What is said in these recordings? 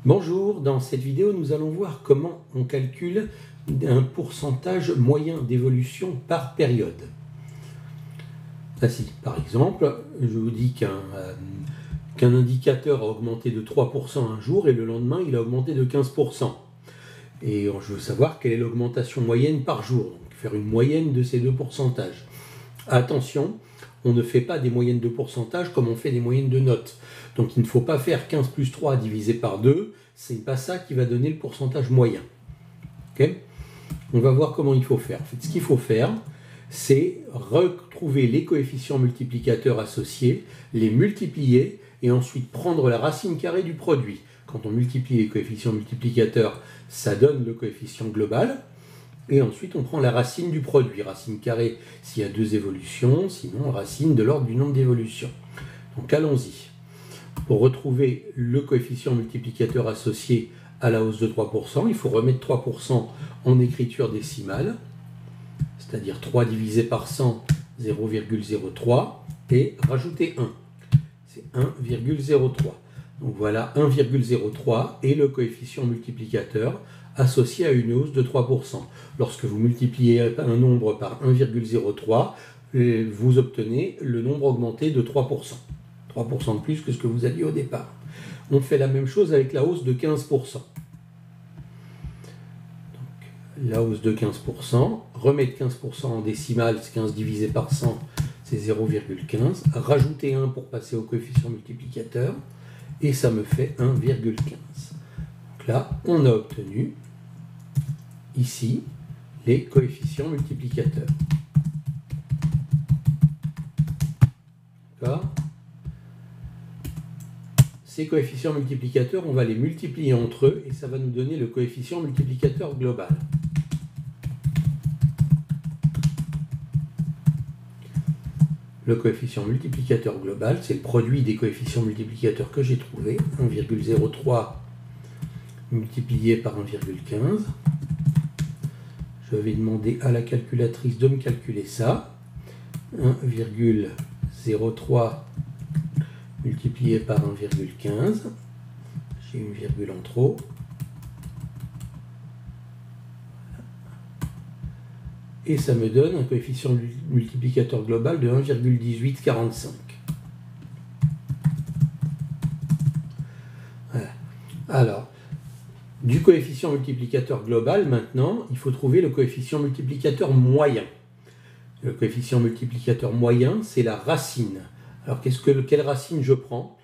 Bonjour, dans cette vidéo nous allons voir comment on calcule un pourcentage moyen d'évolution par période. Ainsi, par exemple, je vous dis qu'un indicateur a augmenté de 3% un jour et le lendemain il a augmenté de 15%. Et je veux savoir quelle est l'augmentation moyenne par jour, donc faire une moyenne de ces deux pourcentages. Attention, on ne fait pas des moyennes de pourcentage comme on fait des moyennes de notes. Donc il ne faut pas faire 15 plus 3 divisé par 2, c'est pas ça qui va donner le pourcentage moyen. Okay, on va voir comment il faut faire. En fait, ce qu'il faut faire, c'est retrouver les coefficients multiplicateurs associés, les multiplier et ensuite prendre la racine carrée du produit. Quand on multiplie les coefficients multiplicateurs, ça donne le coefficient global. Et ensuite, on prend la racine du produit. Racine carrée s'il y a deux évolutions, sinon racine de l'ordre du nombre d'évolutions. Donc allons-y. Pour retrouver le coefficient multiplicateur associé à la hausse de 3%, il faut remettre 3% en écriture décimale, c'est-à-dire 3 divisé par 100, 0,03, et rajouter 1. C'est 1,03. Donc voilà 1,03 et le coefficient multiplicateur associé à une hausse de 3%. Lorsque vous multipliez un nombre par 1,03, vous obtenez le nombre augmenté de 3%. 3% de plus que ce que vous aviez au départ. On fait la même chose avec la hausse de 15%. Donc, la hausse de 15%, remettre 15% en décimale, c'est 15 divisé par 100, c'est 0,15. Rajouter 1 pour passer au coefficient multiplicateur, et ça me fait 1,15. Donc là, on a obtenu ici les coefficients multiplicateurs. D'accord ? Ces coefficients multiplicateurs, on va les multiplier entre eux et ça va nous donner le coefficient multiplicateur global. Le coefficient multiplicateur global, c'est le produit des coefficients multiplicateurs que j'ai trouvé, 1,03 multiplié par 1,15. Je vais demander à la calculatrice de me calculer ça. 1,03 multiplié par 1,15. J'ai une virgule en trop. Et ça me donne un coefficient multiplicateur global de 1,1845. Voilà. Alors, du coefficient multiplicateur global, maintenant, il faut trouver le coefficient multiplicateur moyen. Le coefficient multiplicateur moyen, c'est la racine. Alors, quelle racine je prends?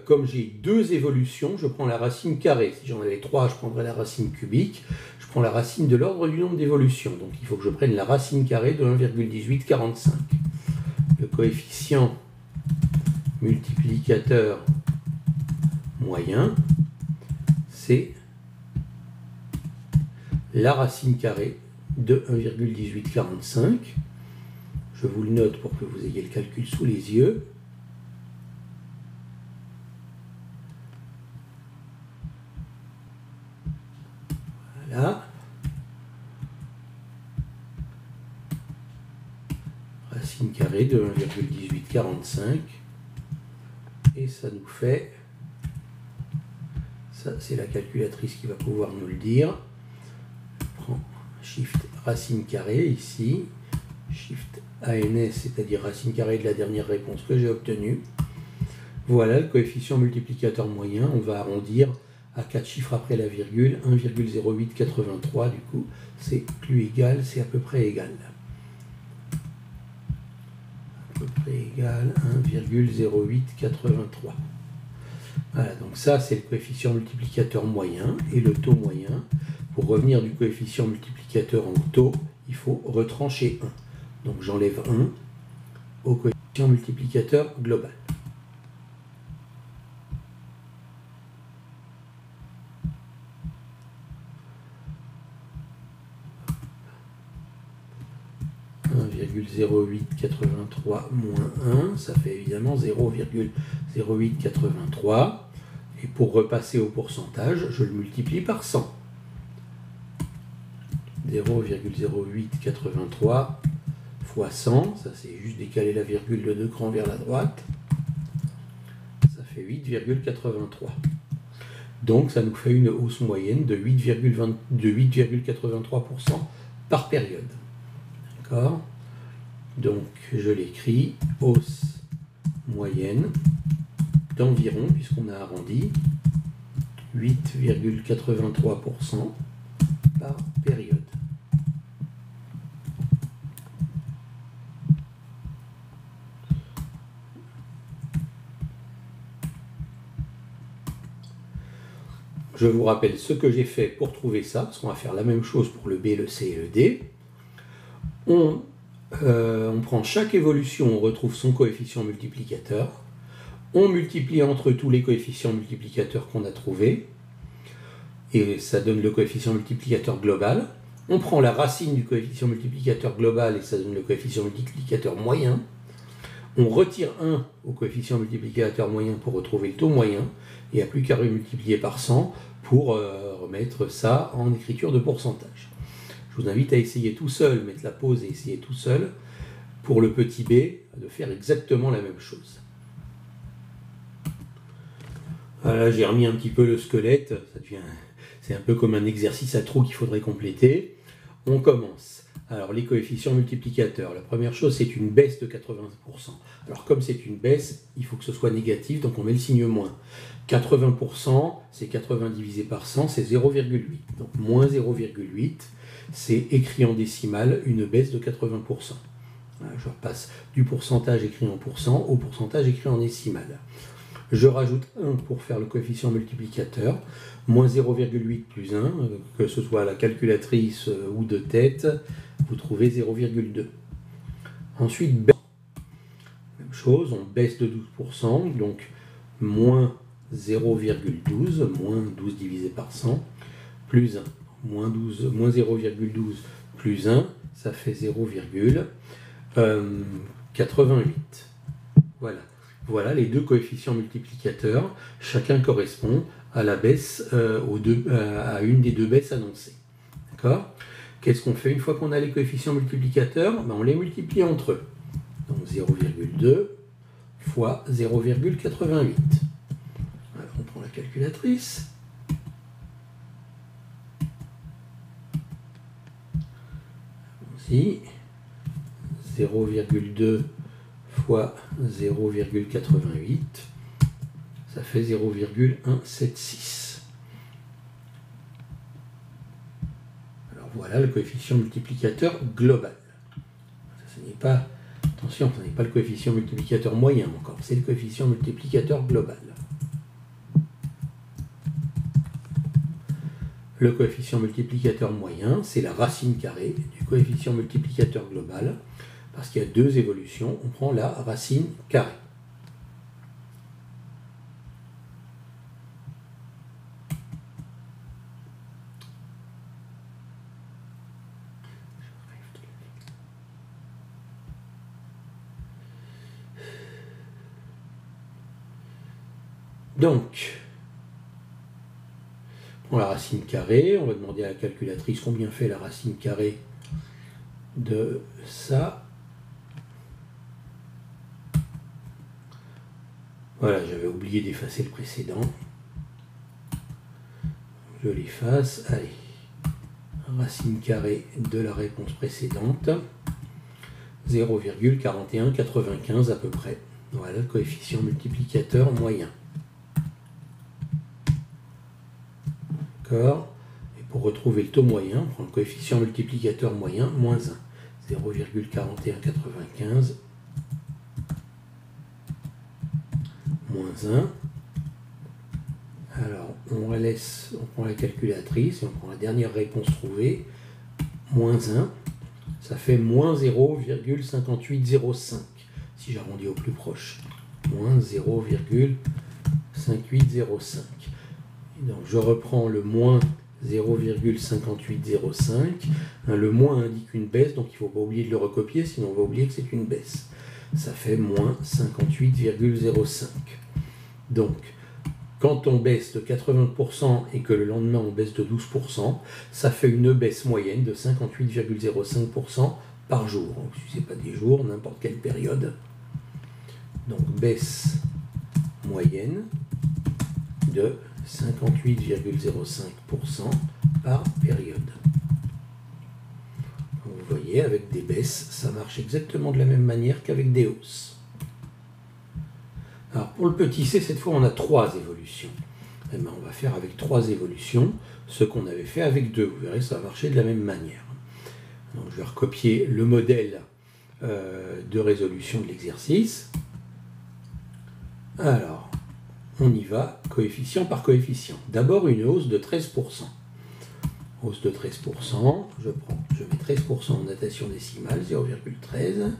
Comme j'ai deux évolutions, je prends la racine carrée. Si j'en avais 3, je prendrais la racine cubique. Je prends la racine de l'ordre du nombre d'évolutions. Donc, il faut que je prenne la racine carrée de 1,1845. Le coefficient multiplicateur moyen, c'est la racine carrée de 1,1845. Je vous le note pour que vous ayez le calcul sous les yeux. Voilà. Racine carrée de 1,1845. Et ça nous fait... Ça, c'est la calculatrice qui va pouvoir nous le dire. Je prends Shift racine carrée ici. Shift ANS, c'est-à-dire racine carrée de la dernière réponse que j'ai obtenue. Voilà le coefficient multiplicateur moyen. On va arrondir à 4 chiffres après la virgule, 1,0883, du coup, c'est plus égal, c'est à peu près égal. À peu près égal 1,0883. Voilà, donc ça, c'est le coefficient multiplicateur moyen et le taux moyen. Pour revenir du coefficient multiplicateur en taux, il faut retrancher 1. Donc j'enlève 1 au coefficient multiplicateur global. « 0,0883 moins 1, ça fait évidemment 0,0883. Et pour repasser au pourcentage, je le multiplie par 100. 0,0883 fois 100, ça c'est juste décaler la virgule de 2 crans vers la droite. Ça fait 8,83. Donc ça nous fait une hausse moyenne de 8,83% par période. D'accord? Donc je l'écris, hausse moyenne d'environ, puisqu'on a arrondi, 8,83% par période. Je vous rappelle ce que j'ai fait pour trouver ça, parce qu'on va faire la même chose pour le B, le C et le D. On prend chaque évolution, on retrouve son coefficient multiplicateur. On multiplie entre tous les coefficients multiplicateurs qu'on a trouvés, et ça donne le coefficient multiplicateur global. On prend la racine du coefficient multiplicateur global, et ça donne le coefficient multiplicateur moyen. On retire 1 au coefficient multiplicateur moyen pour retrouver le taux moyen, et il n'y a plus qu'à multiplier par 100 pour remettre ça en écriture de pourcentage. Je vous invite à essayer tout seul, mettre la pause et essayer tout seul, pour le petit b, de faire exactement la même chose. Voilà, j'ai remis un petit peu le squelette, c'est un peu comme un exercice à trous qu'il faudrait compléter. On commence. Alors les coefficients multiplicateurs, la première chose c'est une baisse de 80%. Alors comme c'est une baisse, il faut que ce soit négatif, donc on met le signe moins. 80%, c'est 80 divisé par 100, c'est 0,8. Donc moins 0,8, c'est écrit en décimale une baisse de 80%. Voilà, je repasse du pourcentage écrit en pourcent au pourcentage écrit en décimale. Je rajoute 1 pour faire le coefficient multiplicateur, moins 0,8 plus 1, que ce soit à la calculatrice ou de tête, vous trouvez 0,2. Ensuite, même chose, on baisse de 12%, donc moins 0,12, moins 12 divisé par 100, plus 1. Moins 0,12 plus 1, ça fait 0,88. Voilà. Voilà les deux coefficients multiplicateurs. Chacun correspond à la baisse, à une des deux baisses annoncées. D'accord? Qu'est-ce qu'on fait une fois qu'on a les coefficients multiplicateurs? On les multiplie entre eux. Donc 0,2 fois 0,88. Alors on prend la calculatrice. Allons-y. 0,2 fois 0,88, ça fait 0,176. Alors voilà le coefficient multiplicateur global. Ce n'est pas, attention, ce n'est pas le coefficient multiplicateur moyen encore, c'est le coefficient multiplicateur global. Le coefficient multiplicateur moyen, c'est la racine carrée du coefficient multiplicateur global. Parce qu'il y a deux évolutions, on prend la racine carrée. Donc, on prend la racine carrée, on va demander à la calculatrice combien fait la racine carrée de ça. Voilà, j'avais oublié d'effacer le précédent. Je l'efface. Allez, racine carrée de la réponse précédente. 0,4195 à peu près. Voilà le coefficient multiplicateur moyen. D'accord? Et pour retrouver le taux moyen, on prend le coefficient multiplicateur moyen, moins 1. 0,4195 moins 1. Alors, on prend la calculatrice et on prend la dernière réponse trouvée, moins 1. Ça fait moins 0,5805, si j'arrondis au plus proche. Moins 0,5805. Donc, je reprends le moins 0,5805. Le moins indique une baisse, donc il ne faut pas oublier de le recopier, sinon on va oublier que c'est une baisse. Ça fait moins 58,05. Donc, quand on baisse de 80% et que le lendemain on baisse de 12%, ça fait une baisse moyenne de 58,05% par jour. Donc, si ce n'est pas des jours, n'importe quelle période. Donc, baisse moyenne de 58,05% par période. Vous voyez, avec des baisses, ça marche exactement de la même manière qu'avec des hausses. Alors pour le petit c, cette fois on a 3 évolutions. Eh bien, on va faire avec 3 évolutions ce qu'on avait fait avec 2. Vous verrez, ça va marcher de la même manière. Donc je vais recopier le modèle de résolution de l'exercice. Alors, on y va, coefficient par coefficient. D'abord une hausse de 13%. Hausse de 13%, je mets 13% en notation décimale, 0,13,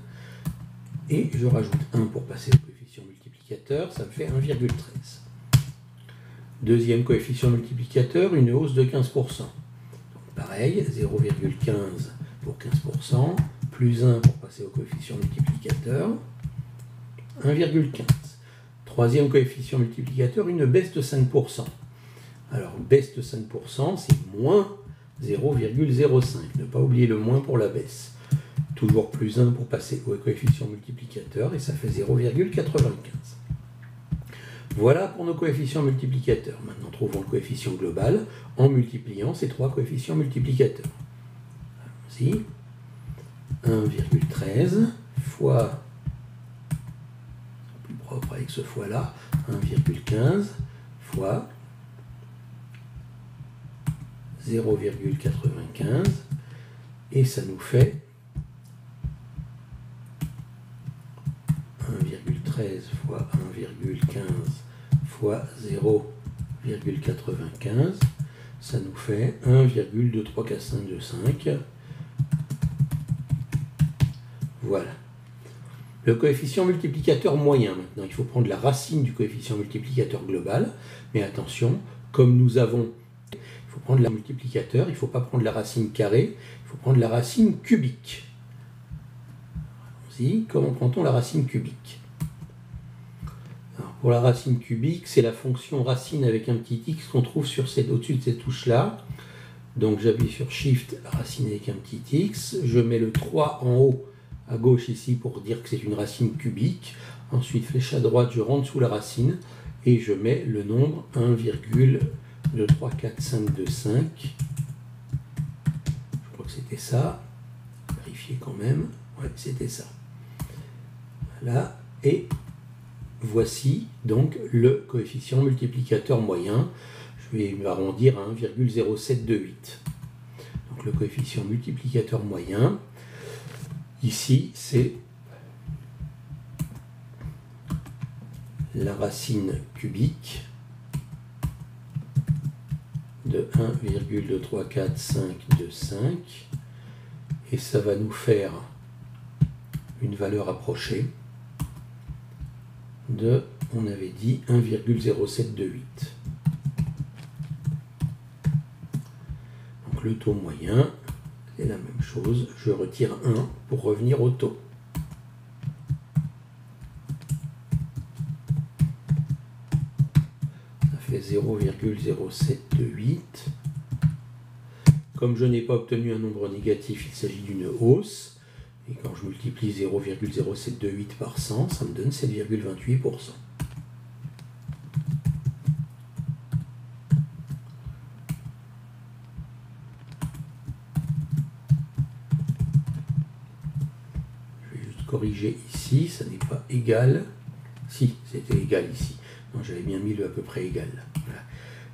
et je rajoute 1 pour passer au coefficient multiplicateur, ça me fait 1,13. Deuxième coefficient multiplicateur, une hausse de 15%. Donc pareil, 0,15 pour 15%, plus 1 pour passer au coefficient multiplicateur, 1,15. Troisième coefficient multiplicateur, une baisse de 5%. Alors, baisse de 5%, c'est moins 0,05. Ne pas oublier le moins pour la baisse. Toujours plus 1 pour passer au coefficient multiplicateur, et ça fait 0,95. Voilà pour nos coefficients multiplicateurs. Maintenant, trouvons le coefficient global en multipliant ces 3 coefficients multiplicateurs. Allons-y. 1,13 fois, plus propre avec ce fois-là, 1,15 fois 0,95, et ça nous fait 1,13 fois 1,15 fois 0,95, ça nous fait 1,234525. Voilà. Le coefficient multiplicateur moyen, maintenant, il faut prendre la racine du coefficient multiplicateur global, mais attention, comme nous avons, il faut prendre le multiplicateur, il ne faut pas prendre la racine carrée, il faut prendre la racine cubique. Allons-y, comment prend-on la racine cubique? Alors, pour la racine cubique, c'est la fonction racine avec un petit x qu'on trouve au-dessus de cette touche-là. Donc j'appuie sur Shift, racine avec un petit x, je mets le 3 en haut, à gauche ici pour dire que c'est une racine cubique. Ensuite, flèche à droite, je rentre sous la racine et je mets le nombre 1,234525. Je crois que c'était ça. Vérifier quand même. Ouais, c'était ça. Voilà. Et voici donc le coefficient multiplicateur moyen. Je vais m'arrondir à 1,0728. Donc le coefficient multiplicateur moyen. Ici, c'est la racine cubique de 1,234525 et ça va nous faire une valeur approchée de, on avait dit, 1,0728. Donc le taux moyen, c'est la même chose, je retire 1 pour revenir au taux. Ça fait 0,0728. Comme je n'ai pas obtenu un nombre négatif, il s'agit d'une hausse. Et quand je multiplie 0,0728 par 100, ça me donne 7,28%. Corriger ici, ça n'est pas égal. Si, c'était égal ici. Donc j'avais bien mis le à peu près égal. Voilà.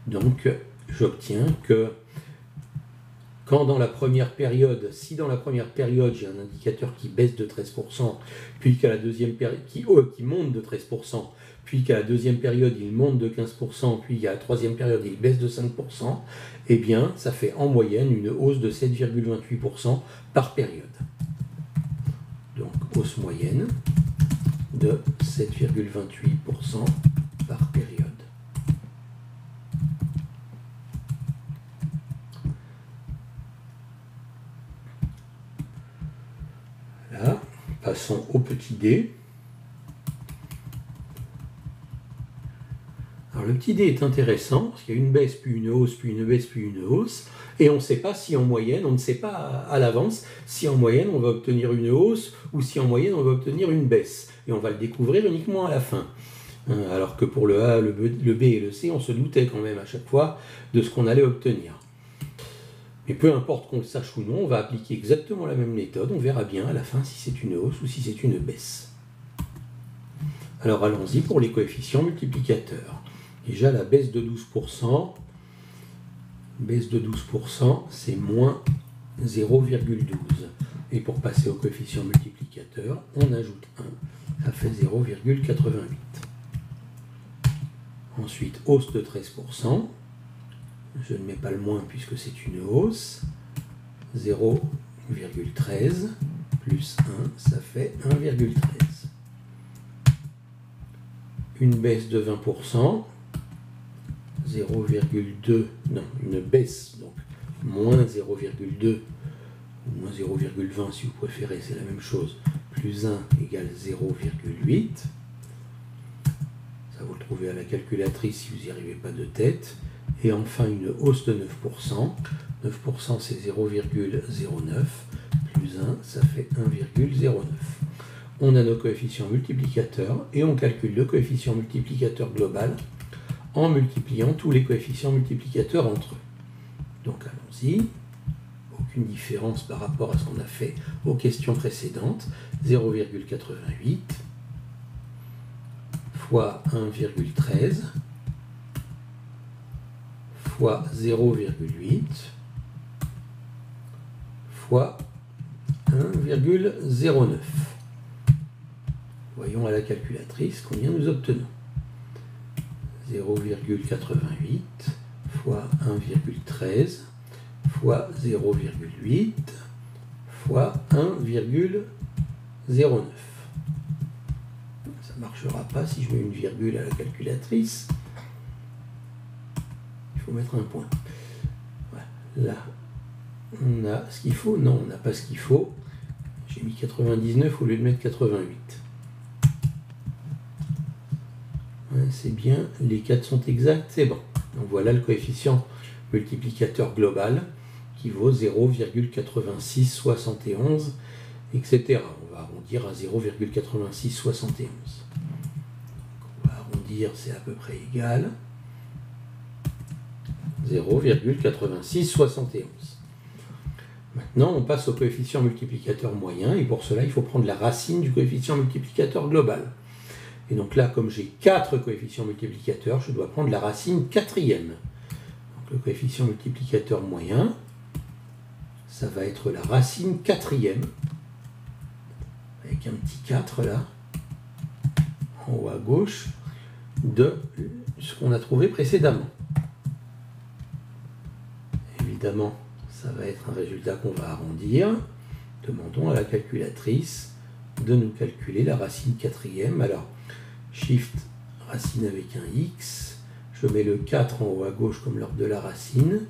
Donc j'obtiens que quand dans la première période, si dans la première période j'ai un indicateur qui baisse de 13%, puis qu'à la deuxième période, qui monte de 13%, puis qu'à la deuxième période il monte de 15%, puis à la troisième période il baisse de 5%, eh bien ça fait en moyenne une hausse de 7,28% par période. Donc hausse moyenne de 7,28% par période. Voilà, passons au petit d. Alors le petit d est intéressant, parce qu'il y a une baisse, puis une hausse, puis une baisse, puis une hausse, et on ne sait pas si en moyenne, on ne sait pas à l'avance si en moyenne on va obtenir une hausse ou si en moyenne on va obtenir une baisse. Et on va le découvrir uniquement à la fin. Alors que pour le A, le B et le C, on se doutait quand même à chaque fois de ce qu'on allait obtenir. Mais peu importe qu'on le sache ou non, on va appliquer exactement la même méthode, on verra bien à la fin si c'est une hausse ou si c'est une baisse. Alors allons-y pour les coefficients multiplicateurs. Déjà la baisse de 12%, c'est moins 0,12. Et pour passer au coefficient multiplicateur, on ajoute 1, ça fait 0,88. Ensuite, hausse de 13%, je ne mets pas le moins puisque c'est une hausse, 0,13 plus 1, ça fait 1,13. Une baisse de 20%, 0,2, non, une baisse, donc moins 0,2, ou moins 0,20 si vous préférez, c'est la même chose, plus 1 égale 0,8. Ça vous le trouvez à la calculatrice si vous n'y arrivez pas de tête. Et enfin une hausse de 9%. 9% c'est 0,09, plus 1, ça fait 1,09. On a nos coefficients multiplicateurs et on calcule le coefficient multiplicateur global en multipliant tous les coefficients multiplicateurs entre eux. Donc allons-y. Aucune différence par rapport à ce qu'on a fait aux questions précédentes. 0,88 fois 1,13 fois 0,8 fois 1,09. Voyons à la calculatrice combien nous obtenons. 0,88 fois 1,13 fois 0,8 fois 1,09. Ça ne marchera pas si je mets une virgule à la calculatrice. Il faut mettre un point. Voilà. Là, on a ce qu'il faut. Non, on n'a pas ce qu'il faut. J'ai mis 99 au lieu de mettre 88. Ouais, c'est bien, les 4 sont exacts, c'est bon. Donc voilà le coefficient multiplicateur global qui vaut 0,8671, etc. On va arrondir à 0,8671. On va arrondir, c'est à peu près égal. 0,8671. Maintenant, on passe au coefficient multiplicateur moyen, et pour cela, il faut prendre la racine du coefficient multiplicateur global. Et donc là, comme j'ai 4 coefficients multiplicateurs, je dois prendre la racine quatrième. Donc le coefficient multiplicateur moyen, ça va être la racine quatrième, avec un petit 4 là, en haut à gauche, de ce qu'on a trouvé précédemment. Évidemment, ça va être un résultat qu'on va arrondir. Demandons à la calculatrice de nous calculer la racine quatrième. Alors, Shift, racine avec un X, je mets le 4 en haut à gauche comme l'ordre de la racine,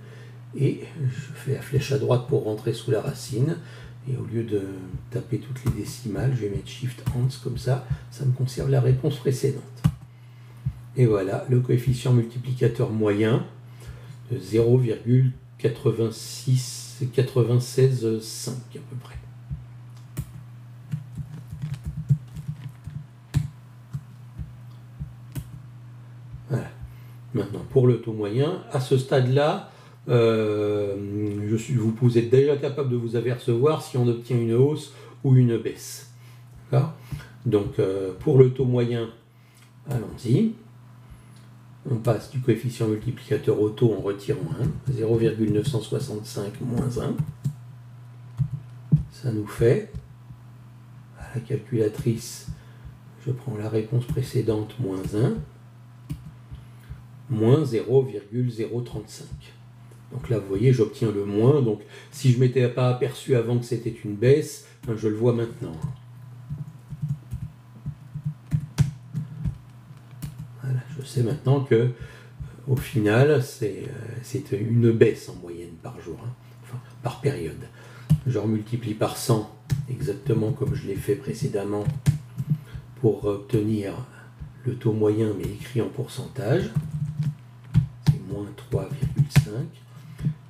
et je fais la flèche à droite pour rentrer sous la racine, et au lieu de taper toutes les décimales, je vais mettre Shift Ans comme ça, ça me conserve la réponse précédente. Et voilà, le coefficient multiplicateur moyen de 0,965 à peu près. Voilà. Maintenant, pour le taux moyen, à ce stade-là, vous êtes déjà capable de vous apercevoir si on obtient une hausse ou une baisse. Donc, pour le taux moyen, allons-y. On passe du coefficient multiplicateur au taux en retirant 1, 0,965 moins 1. Ça nous fait, à la calculatrice, je prends la réponse précédente, moins 1, moins 0,035. Donc là, vous voyez, j'obtiens le moins. Donc, si je ne m'étais pas aperçu avant que c'était une baisse, je le vois maintenant. Voilà, je sais maintenant que, au final, c'est une baisse en moyenne par jour, enfin, par période. Je remultiplie par 100, exactement comme je l'ai fait précédemment, pour obtenir le taux moyen, mais écrit en pourcentage. C'est moins 3,5.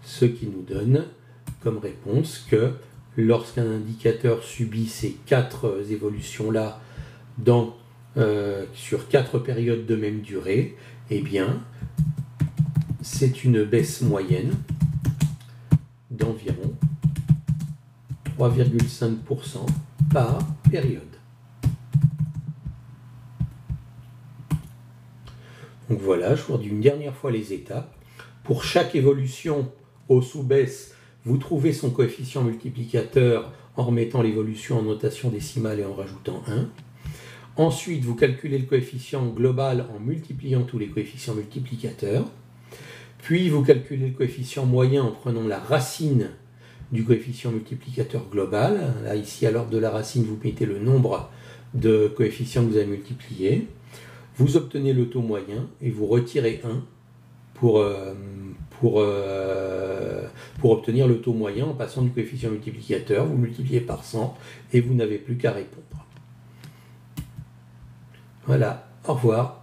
Ce qui nous donne comme réponse que lorsqu'un indicateur subit ces 4 évolutions-là dans sur 4 périodes de même durée, eh bien, c'est une baisse moyenne d'environ 3,5% par période. Donc voilà, je vous redis une dernière fois les étapes. Pour chaque évolution hausse ou baisse, vous trouvez son coefficient multiplicateur en remettant l'évolution en notation décimale et en rajoutant 1. Ensuite, vous calculez le coefficient global en multipliant tous les coefficients multiplicateurs. Puis, vous calculez le coefficient moyen en prenant la racine du coefficient multiplicateur global. Là, ici, à l'ordre de la racine, vous mettez le nombre de coefficients que vous avez multipliés. Vous obtenez le taux moyen et vous retirez 1 pour obtenir le taux moyen en passant du coefficient multiplicateur. Vous multipliez par 100 et vous n'avez plus qu'à répondre. Voilà, au revoir.